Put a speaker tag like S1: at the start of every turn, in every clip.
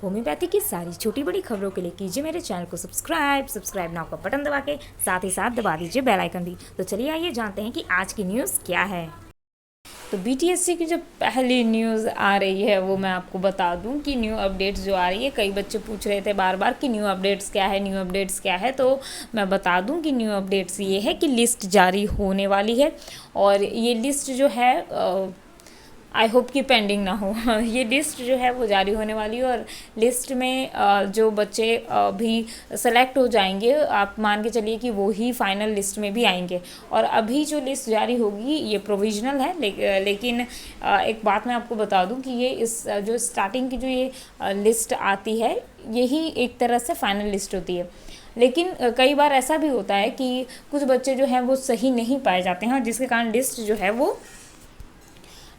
S1: Homeopathy की सारी छोटी बड़ी खबरों के लिए कीजिए मेरे चैनल को सब्सक्राइब नाउ का बटन दबा के साथ ही साथ दबा दीजिए बेल आइकन भी। तो चलिए आइए जानते हैं कि आज की न्यूज़ क्या है। तो बीटीएससी की जो पहली न्यूज़ आ रही है वो मैं आपको बता दूं कि न्यू अपडेट्स जो आ रही है, कई बच्चे पूछ रहे थे बार बार कि न्यू अपडेट्स क्या है, न्यू अपडेट्स क्या है। तो मैं बता दूं कि न्यू अपडेट्स ये है कि लिस्ट जारी होने वाली है और ये लिस्ट जो है आई होप कि पेंडिंग ना हो ये लिस्ट जो है वो जारी होने वाली है और लिस्ट में जो बच्चे भी सेलेक्ट हो जाएंगे, आप मान के चलिए कि वो ही फाइनल लिस्ट में भी आएंगे। और अभी जो लिस्ट जारी होगी ये प्रोविजनल है, लेकिन एक बात मैं आपको बता दूं कि ये इस जो स्टार्टिंग की जो ये लिस्ट आती है यही एक तरह से फाइनल लिस्ट होती है। लेकिन कई बार ऐसा भी होता है कि कुछ बच्चे जो हैं वो सही नहीं पाए जाते हैं और जिसके कारण लिस्ट जो है वो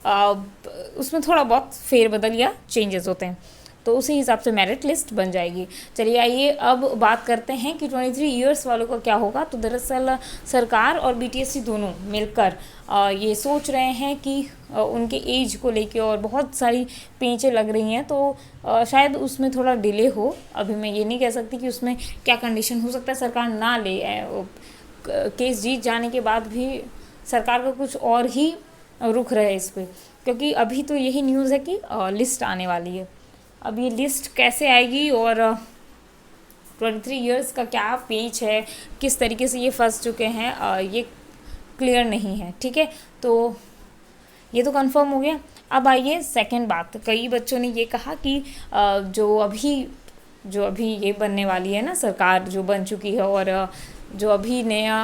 S1: उसमें थोड़ा बहुत फेरबदल या चेंजेस होते हैं, तो उसी हिसाब से मेरिट लिस्ट बन जाएगी। चलिए आइए अब बात करते हैं कि 23 ईयर्स वालों का क्या होगा। तो दरअसल सरकार और बीटीएससी दोनों मिलकर ये सोच रहे हैं कि उनके एज को लेके और बहुत सारी पेंचें लग रही हैं, तो शायद उसमें थोड़ा डिले हो। अभी मैं ये नहीं कह सकती कि उसमें क्या कंडीशन हो सकता है सरकार ना ले, केस जीत जाने के बाद भी सरकार का कुछ और ही रुख रहे इस पर, क्योंकि अभी तो यही न्यूज़ है कि लिस्ट आने वाली है। अब ये लिस्ट कैसे आएगी और 23 ईयर्स का क्या पेज है, किस तरीके से ये फंस चुके हैं, ये क्लियर नहीं है। ठीक है, तो ये तो कंफर्म हो गया। अब आइए सेकंड बात, कई बच्चों ने ये कहा कि जो अभी ये बनने वाली है ना, सरकार जो बन चुकी है और जो अभी नया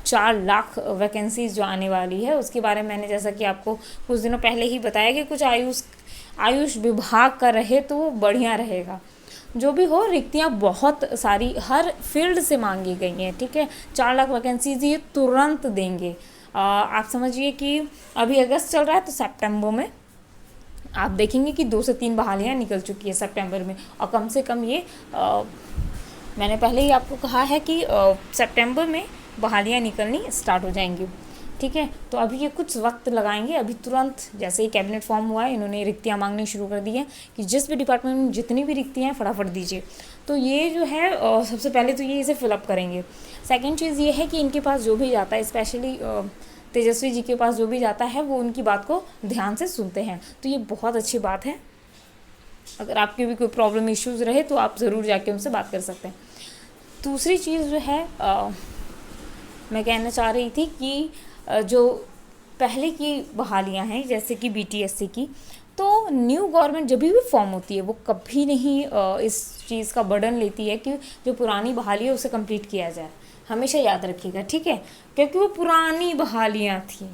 S1: 4 लाख वैकेंसीज जो आने वाली है उसके बारे में मैंने जैसा कि आपको कुछ दिनों पहले ही बताया कि कुछ आयुष विभाग का रहे तो वो बढ़िया रहेगा। जो भी हो, रिक्तियाँ बहुत सारी हर फील्ड से मांगी गई हैं। ठीक है, 4 लाख वैकेंसीज ये तुरंत देंगे। आप समझिए कि अभी अगस्त चल रहा है तो सितंबर में आप देखेंगे कि 2 से 3 बहालियाँ निकल चुकी है सितंबर में, और कम से कम ये मैंने पहले ही आपको कहा है कि सितंबर में बहालियाँ निकलनी स्टार्ट हो जाएंगी। ठीक है, तो अभी ये कुछ वक्त लगाएंगे। अभी तुरंत जैसे ही कैबिनेट फॉर्म हुआ है इन्होंने रिक्तियाँ मांगनी शुरू कर दी हैं कि जिस भी डिपार्टमेंट में जितनी भी रिक्तियाँ हैं फटाफट दीजिए। तो ये जो है सबसे पहले तो ये इसे फिलअप करेंगे। सेकेंड चीज़ ये है कि इनके पास जो भी जाता है, स्पेशली तेजस्वी जी के पास जो भी जाता है वो उनकी बात को ध्यान से सुनते हैं, तो ये बहुत अच्छी बात है। अगर आपके भी कोई प्रॉब्लम इश्यूज़ रहे तो आप ज़रूर जाके उनसे बात कर सकते हैं। दूसरी चीज़ जो है मैं कहना चाह रही थी कि जो पहले की बहालियां हैं जैसे कि बीटीएससी की, तो न्यू गवर्नमेंट जब भी फॉर्म होती है वो कभी नहीं इस चीज़ का बर्डन लेती है कि जो पुरानी बहाली है उसे कंप्लीट किया जाए। हमेशा याद रखिएगा, ठीक है, क्योंकि वो पुरानी बहालियाँ थी,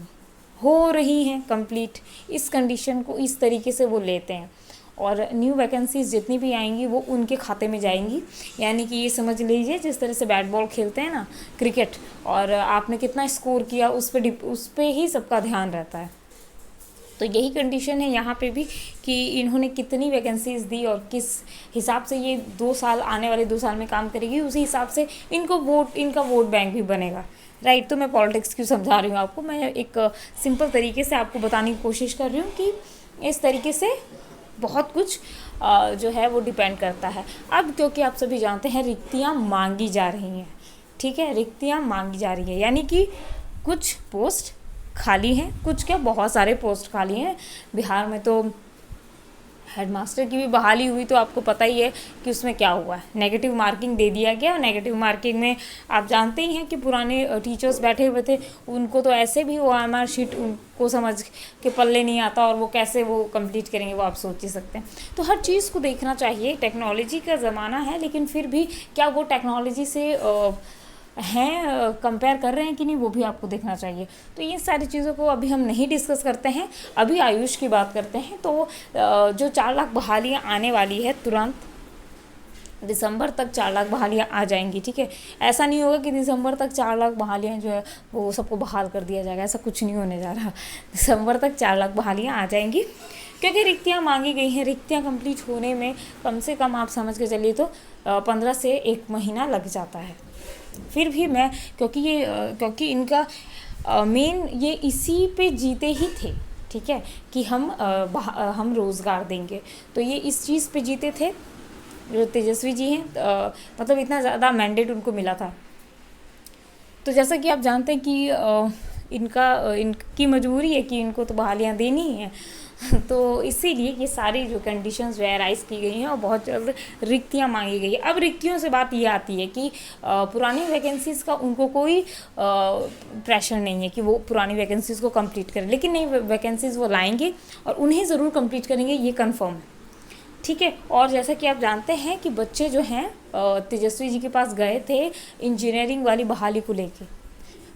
S1: हो रही हैं कंप्लीट, इस कंडीशन को इस तरीके से वो लेते हैं और न्यू वैकेंसीज जितनी भी आएंगी वो उनके खाते में जाएंगी। यानी कि ये समझ लीजिए जिस तरह से बैट बॉल खेलते हैं ना, क्रिकेट, और आपने कितना स्कोर किया उस पर ही सबका ध्यान रहता है। तो यही कंडीशन है यहाँ पे भी कि इन्होंने कितनी वैकेंसीज दी और किस हिसाब से ये 2 साल आने वाले 2 साल में काम करेगी, उसी हिसाब से इनका वोट बैंक भी बनेगा। राइट, तो मैं पॉलिटिक्स क्यों समझा रही हूँ आपको, मैं एक सिंपल तरीके से आपको बताने की कोशिश कर रही हूँ कि इस तरीके से बहुत कुछ जो है वो डिपेंड करता है। अब क्योंकि आप सभी जानते हैं रिक्तियाँ मांगी जा रही हैं, ठीक है, रिक्तियाँ मांगी जा रही है, यानी कि कुछ पोस्ट खाली हैं, कुछ क्या बहुत सारे पोस्ट खाली हैं। बिहार में तो हेडमास्टर की भी बहाली हुई, तो आपको पता ही है कि उसमें क्या हुआ है, नेगेटिव मार्किंग दे दिया गया। नेगेटिव मार्किंग में आप जानते ही हैं कि पुराने टीचर्स बैठे हुए थे, उनको तो ऐसे भी OMR शीट उनको समझ के पल्ले नहीं आता और वो कैसे वो कंप्लीट करेंगे वो आप सोच ही सकते हैं। तो हर चीज़ को देखना चाहिए, टेक्नोलॉजी का ज़माना है, लेकिन फिर भी क्या वो टेक्नोलॉजी से हैं कंपेयर कर रहे हैं कि नहीं, वो भी आपको देखना चाहिए। तो ये सारी चीज़ों को अभी हम नहीं डिस्कस करते हैं, अभी आयुष की बात करते हैं। तो जो 4 लाख बहालियाँ आने वाली है तुरंत दिसंबर तक 4 लाख बहालियाँ आ जाएंगी। ठीक है, ऐसा नहीं होगा कि दिसंबर तक 4 लाख बहालियाँ जो है वो सबको बहाल कर दिया जाएगा, ऐसा कुछ नहीं होने जा रहा। दिसंबर तक 4 लाख बहालियाँ आ जाएंगी क्योंकि रिक्तियाँ मांगी गई हैं। रिक्तियाँ कंप्लीट होने में कम से कम आप समझ के चलिए तो 15 से 1 महीना लग जाता है। फिर भी मैं क्योंकि इनका मेन ये इसी पे जीते ही थे, ठीक है, कि हम रोज़गार देंगे, तो ये इस चीज़ पे जीते थे जो तेजस्वी जी हैं, मतलब इतना ज़्यादा मैंडेट उनको मिला था। तो जैसा कि आप जानते हैं कि इनकी मजबूरी है कि इनको तो बहालियाँ देनी ही हैं तो इसीलिए ये सारी जो कंडीशंस राइज की गई हैं और बहुत जल्द रिक्तियाँ मांगी गई है। अब रिक्तियों से बात ये आती है कि पुरानी वैकेंसीज़ का उनको कोई प्रेशर नहीं है कि वो पुरानी वैकेंसीज़ को कंप्लीट करें, लेकिन नई वैकेंसीज़ वो लाएंगे और उन्हें ज़रूर कंप्लीट करेंगे, ये कन्फर्म है। ठीक है। और जैसा कि आप जानते हैं कि बच्चे जो हैं तेजस्वी जी के पास गए थे इंजीनियरिंग वाली बहाली को लेके,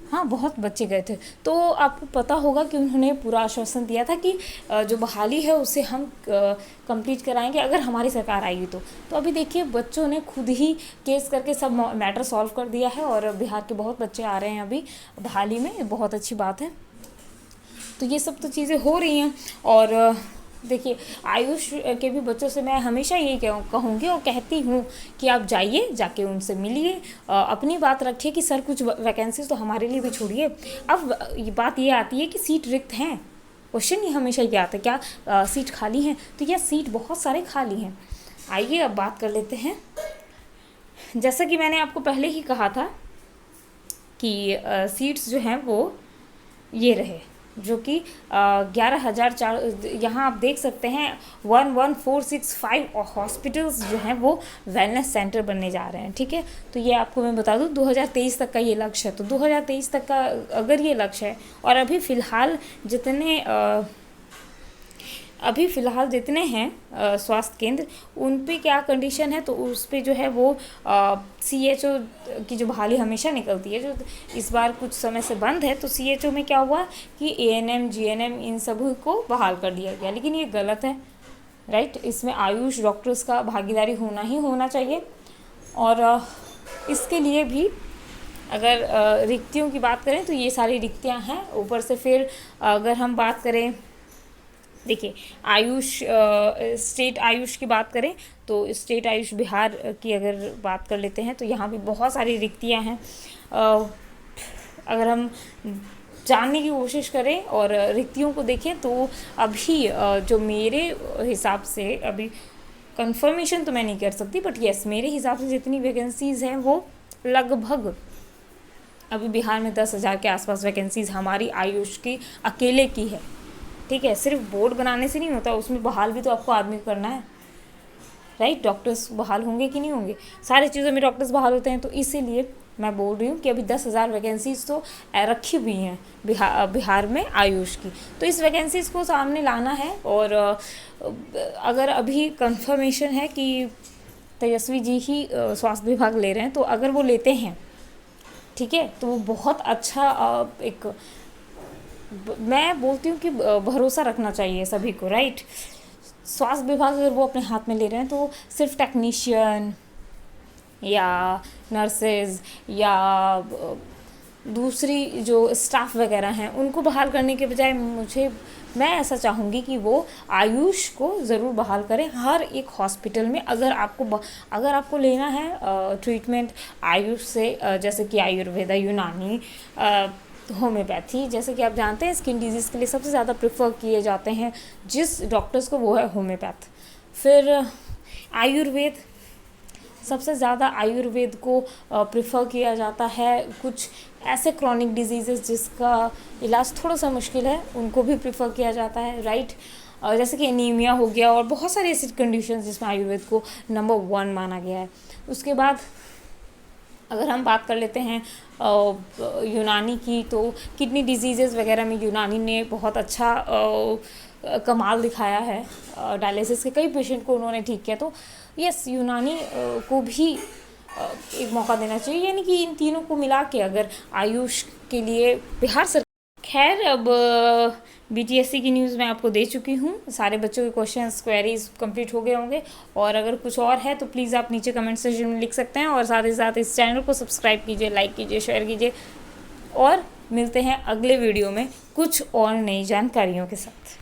S1: हाँ बहुत बच्चे गए थे। तो आपको पता होगा कि उन्होंने पूरा आश्वासन दिया था कि जो बहाली है उसे हम कंप्लीट कराएंगे अगर हमारी सरकार आएगी तो अभी देखिए बच्चों ने खुद ही केस करके सब मैटर सॉल्व कर दिया है और बिहार के बहुत बच्चे आ रहे हैं अभी बहाली में, बहुत अच्छी बात है। तो ये सब तो चीज़ें हो रही हैं। और देखिए आयुष के भी बच्चों से मैं हमेशा यही कहूँगी और कहती हूँ कि आप जाइए, जाके उनसे मिलिए, अपनी बात रखिए कि सर कुछ वैकेंसीज तो हमारे लिए भी छोड़िए। अब बात ये आती है कि सीट रिक्त हैं, क्वेश्चन ये हमेशा ये आता है क्या सीट खाली हैं, तो यह सीट बहुत सारे खाली हैं। आइए अब बात कर लेते हैं। जैसा कि मैंने आपको पहले ही कहा था कि सीट्स जो हैं वो ये रहे, जो कि 11,400, यहाँ आप देख सकते हैं 11,465 हॉस्पिटल्स जो हैं वो वेलनेस सेंटर बनने जा रहे हैं। ठीक है। तो ये आपको मैं बता दूँ 2023 तक का ये लक्ष्य है। तो 2023 तक का अगर ये लक्ष्य है और अभी फ़िलहाल जितने हैं स्वास्थ्य केंद्र उन पे क्या कंडीशन है, तो उस पे जो है वो CHO की जो बहाली हमेशा निकलती है जो इस बार कुछ समय से बंद है, तो CHO में क्या हुआ कि ANM GNM इन सब को बहाल कर दिया गया, लेकिन ये गलत है, राइट। इसमें आयुष डॉक्टर्स का भागीदारी होना ही होना चाहिए। और इसके लिए भी अगर रिक्तियों की बात करें तो ये सारी रिक्तियाँ हैं। ऊपर से फिर अगर हम बात करें, देखिए आयुष स्टेट आयुष की बात करें तो स्टेट आयुष बिहार की अगर बात कर लेते हैं तो यहाँ भी बहुत सारी रिक्तियाँ हैं। अगर हम जानने की कोशिश करें और रिक्तियों को देखें तो अभी जो मेरे हिसाब से, अभी कंफर्मेशन तो मैं नहीं कर सकती, बट यस मेरे हिसाब से जितनी वैकेंसीज़ हैं वो लगभग अभी बिहार में 10,000 के आसपास वैकेंसीज़ हमारी आयुष की अकेले की है। ठीक है। सिर्फ बोर्ड बनाने से नहीं होता, उसमें बहाल भी तो आपको आदमी को करना है, राइट। डॉक्टर्स बहाल होंगे कि नहीं होंगे, सारी चीज़ों में डॉक्टर्स बहाल होते हैं। तो इसीलिए मैं बोल रही हूँ कि अभी 10,000 वैकेंसीज़ तो रखी हुई हैं बिहार में आयुष की, तो इस वैकेंसीज़ को सामने लाना है। और अगर अभी कंफर्मेशन है कि तेजस्वी जी ही स्वास्थ्य विभाग ले रहे हैं, तो अगर वो लेते हैं, ठीक है, तो वो बहुत अच्छा एक मैं बोलती हूँ कि भरोसा रखना चाहिए सभी को, राइट। स्वास्थ्य विभाग अगर वो अपने हाथ में ले रहे हैं तो सिर्फ टेक्नीशियन या नर्सेज या दूसरी जो स्टाफ वगैरह हैं उनको बहाल करने के बजाय मैं ऐसा चाहूँगी कि वो आयुष को ज़रूर बहाल करें हर एक हॉस्पिटल में। अगर आपको लेना है ट्रीटमेंट आयुष से, जैसे कि आयुर्वेदा, यूनानी, होम्योपैथी, जैसे कि आप जानते हैं स्किन डिजीज़ के लिए सबसे ज़्यादा प्रेफर किए जाते हैं जिस डॉक्टर्स को, वो है होम्योपैथ। फिर आयुर्वेद, सबसे ज़्यादा आयुर्वेद को प्रेफर किया जाता है। कुछ ऐसे क्रॉनिक डिजीज़ेस जिसका इलाज थोड़ा सा मुश्किल है उनको भी प्रेफर किया जाता है, राइट। जैसे कि एनीमिया हो गया और बहुत सारी ऐसी कंडीशंस जिसमें आयुर्वेद को नंबर 1 माना गया है। उसके बाद अगर हम बात कर लेते हैं यूनानी की, तो किडनी डिजीज़ेज़ वगैरह में यूनानी ने बहुत अच्छा कमाल दिखाया है। डायलिसिस के कई पेशेंट को उन्होंने ठीक किया। तो यस यूनानी को भी एक मौका देना चाहिए, यानी कि इन तीनों को मिला के अगर आयुष के लिए बिहार सरकार। खैर अब BTSC की न्यूज़ मैं आपको दे चुकी हूँ, सारे बच्चों के क्वेश्चंस क्वेरीज कंप्लीट हो गए होंगे। और अगर कुछ और है तो प्लीज़ आप नीचे कमेंट सेक्शन में लिख सकते हैं और साथ ही साथ इस चैनल को सब्सक्राइब कीजिए, लाइक कीजिए, शेयर कीजिए। और मिलते हैं अगले वीडियो में कुछ और नई जानकारियों के साथ।